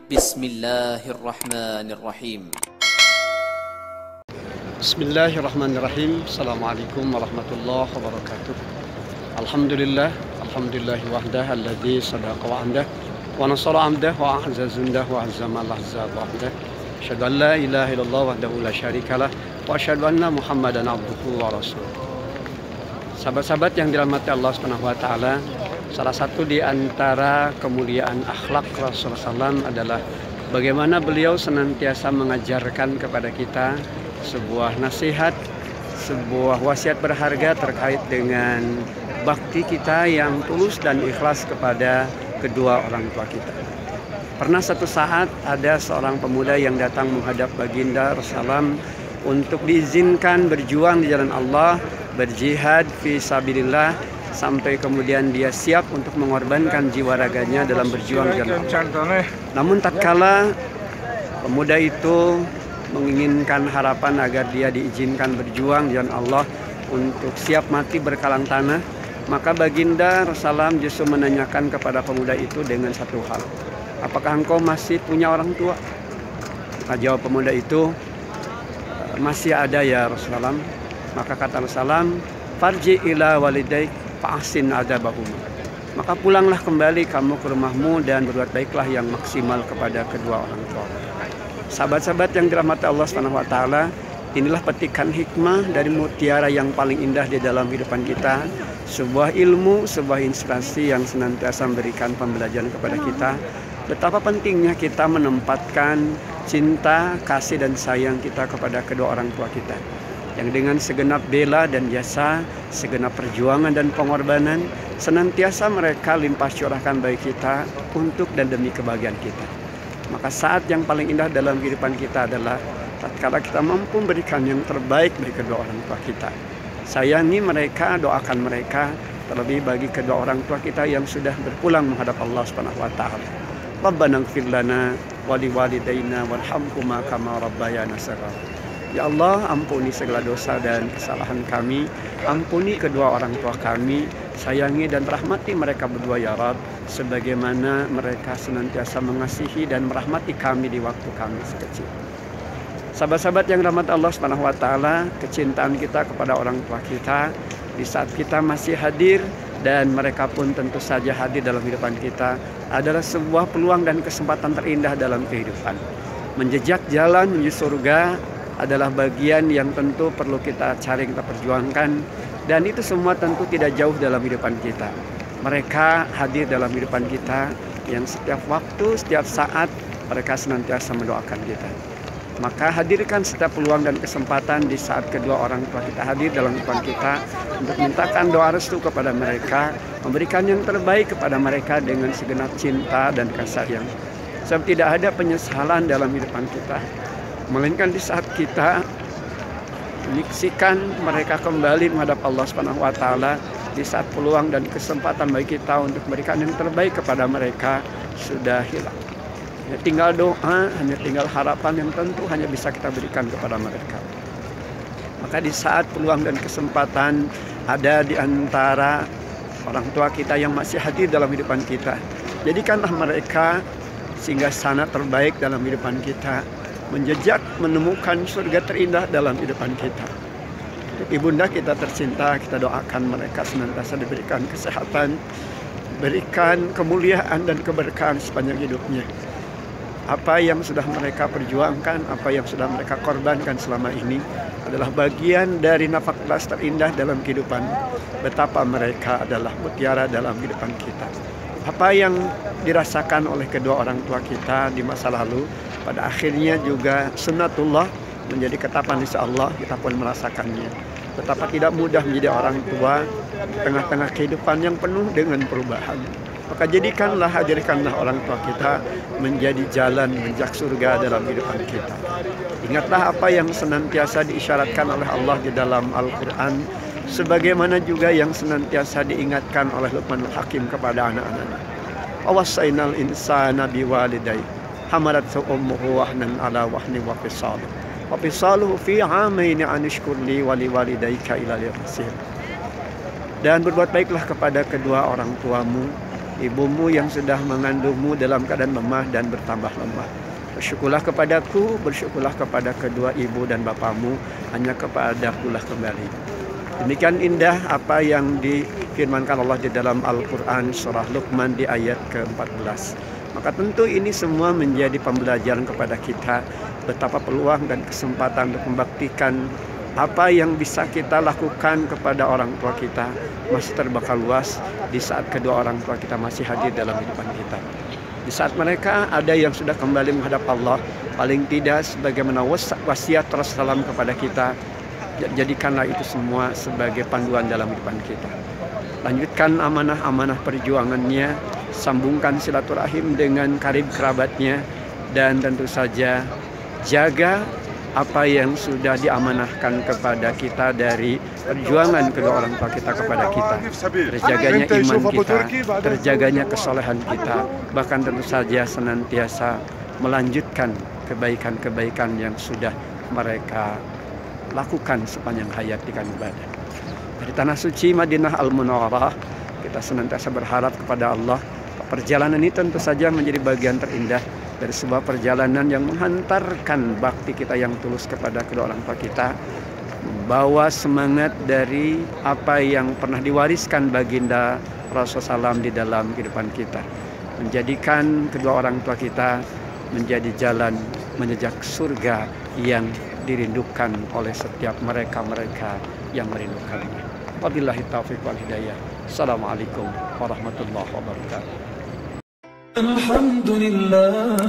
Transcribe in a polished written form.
Bismillahirrahmanirrahim. Bismillahirrahmanirrahim. Assalamualaikum warahmatullahi wabarakatuh. Alhamdulillah wahdah alladzi sadaqa wa'dah wa nasara 'abdah wa a'azza jundah wa 'azzama al-ahzab wahdah. Asyhadu an la ilaha illallah wahdahu la syarikalah wa asyhadu anna Muhammadan 'abduhu wa rasuluh. Sahabat-sahabat yang dirahmati Allah Subhanahu wa taala, salah satu di antara kemuliaan akhlak Rasulullah SAW adalah bagaimana beliau senantiasa mengajarkan kepada kita sebuah nasihat, sebuah wasiat berharga terkait dengan bakti kita yang tulus dan ikhlas kepada kedua orang tua kita. Pernah satu saat ada seorang pemuda yang datang menghadap baginda Rasulullah untuk diizinkan berjuang di jalan Allah, berjihad fi sabilillah, sampai kemudian dia siap untuk mengorbankan jiwa raganya dalam berjuang di jalan Allah. Namun tatkala pemuda itu menginginkan harapan agar dia diizinkan berjuang di jalan Allah untuk siap mati berkalang tanah, maka baginda Rasulullah justru menanyakan kepada pemuda itu dengan satu hal, apakah engkau masih punya orang tua? Maka jawab pemuda itu, masih ada ya Rasulullah. Maka kata Rasulullah, farji ila walidaik fa'ahsin adabahum. Maka pulanglah kembali kamu ke rumahmu dan berbuat baiklah yang maksimal kepada kedua orang tua. Sahabat-sahabat yang dirahmati Allah Subhanahu wa taala, inilah petikan hikmah dari mutiara yang paling indah di dalam kehidupan kita. Sebuah ilmu, sebuah inspirasi yang senantiasa memberikan pembelajaran kepada kita betapa pentingnya kita menempatkan cinta, kasih dan sayang kita kepada kedua orang tua kita, yang dengan segenap bela dan jasa, segenap perjuangan dan pengorbanan, senantiasa mereka limpah curahkan bagi kita untuk dan demi kebahagiaan kita. Maka saat yang paling indah dalam kehidupan kita adalah tatkala kita mampu memberikan yang terbaik bagi kedua orang tua kita. Sayangi mereka, doakan mereka, terlebih bagi kedua orang tua kita yang sudah berpulang menghadap Allah Subhanahu wa taala. Rabbana ighfir lana wa liwalidayna warhamhuma kama rabbayana shaghira. Ya Allah, ampuni segala dosa dan kesalahan kami, ampuni kedua orang tua kami, sayangi dan rahmati mereka berdua ya Rabb, sebagaimana mereka senantiasa mengasihi dan merahmati kami di waktu kami sekecil. Sahabat-sahabat yang dirahmati Allah Subhanahu wa taala, kecintaan kita kepada orang tua kita di saat kita masih hadir dan mereka pun tentu saja hadir dalam kehidupan kita adalah sebuah peluang dan kesempatan terindah dalam kehidupan. Menjejak jalan menuju surga adalah bagian yang tentu perlu kita cari, kita perjuangkan, dan itu semua tentu tidak jauh dalam kehidupan kita. Mereka hadir dalam kehidupan kita yang setiap waktu, setiap saat mereka senantiasa mendoakan kita. Maka hadirkan setiap peluang dan kesempatan di saat kedua orang tua kita hadir dalam kehidupan kita untuk mintakan doa restu kepada mereka, memberikan yang terbaik kepada mereka dengan segenap cinta dan kasih sayang. Sebab tidak ada penyesalan dalam kehidupan kita, melainkan di saat kita menyaksikan mereka kembali menghadap Allah Subhanahu wa taala, di saat peluang dan kesempatan bagi kita untuk memberikan yang terbaik kepada mereka sudah hilang. Hanya tinggal doa, hanya tinggal harapan yang tentu hanya bisa kita berikan kepada mereka. Maka di saat peluang dan kesempatan ada di antara orang tua kita yang masih hadir dalam kehidupan kita, jadikanlah mereka sehingga sana terbaik dalam kehidupan kita, menjejak menemukan surga terindah dalam kehidupan kita. Untuk ibunda kita tercinta, kita doakan mereka senantiasa diberikan kesehatan, berikan kemuliaan dan keberkahan sepanjang hidupnya. Apa yang sudah mereka perjuangkan, apa yang sudah mereka korbankan selama ini adalah bagian dari nafas terindah dalam kehidupan. Betapa mereka adalah mutiara dalam kehidupan kita. Apa yang dirasakan oleh kedua orang tua kita di masa lalu, pada akhirnya juga sunnatullah menjadi ketetapan insya Allah, kita pun merasakannya. Betapa tidak mudah menjadi orang tua di tengah-tengah kehidupan yang penuh dengan perubahan. Maka jadikanlah, hadirkanlah orang tua kita menjadi jalan menjak surga dalam kehidupan kita. Ingatlah apa yang senantiasa diisyaratkan oleh Allah di dalam Al-Quran, sebagaimana juga yang senantiasa diingatkan oleh Luqmanul Hakim kepada anak-anaknya. Awassainal insana biwalidayhi hamalathu ummuhu wahnan ala wahni wa fisaluhu fi 'amaini an ishkurli wa liwalidayka ila al-masir. Dan berbuat baiklah kepada kedua orang tuamu ibumu yang sudah mengandungmu dalam keadaan lemah dan bertambah lemah. Bersyukurlah kepadaku, bersyukurlah kepada kedua ibu dan bapamu, hanya kepadakulah kembali. Demikian indah apa yang difirmankan Allah di dalam Al-Quran surah Luqman di ayat ke-14. Maka tentu ini semua menjadi pembelajaran kepada kita betapa peluang dan kesempatan untuk membaktikan apa yang bisa kita lakukan kepada orang tua kita masih terbuka luas di saat kedua orang tua kita masih hadir dalam kehidupan kita. Di saat mereka ada yang sudah kembali menghadap Allah, paling tidak sebagaimana wasiat Rasulullah kepada kita, jadikanlah itu semua sebagai panduan dalam kehidupan kita. Lanjutkan amanah-amanah perjuangannya, sambungkan silaturahim dengan karib kerabatnya, dan tentu saja jaga apa yang sudah diamanahkan kepada kita dari perjuangan kedua orang tua kita kepada kita. Terjaganya iman kita, terjaganya kesolehan kita, bahkan tentu saja senantiasa melanjutkan kebaikan-kebaikan yang sudah mereka lakukan sepanjang hayat di ibadah. Dari tanah suci Madinah Al-Munawwarah, kita senantiasa berharap kepada Allah. Perjalanan ini tentu saja menjadi bagian terindah dari sebuah perjalanan yang menghantarkan bakti kita yang tulus kepada kedua orang tua kita, membawa semangat dari apa yang pernah diwariskan baginda Rasulullah SAW di dalam kehidupan kita, menjadikan kedua orang tua kita menjadi jalan menjejak surga yang dirindukan oleh setiap mereka-mereka yang merindukannya. Wabillahi taufiq wal hidayah. Assalamualaikum warahmatullahi wabarakatuh. Alhamdulillah.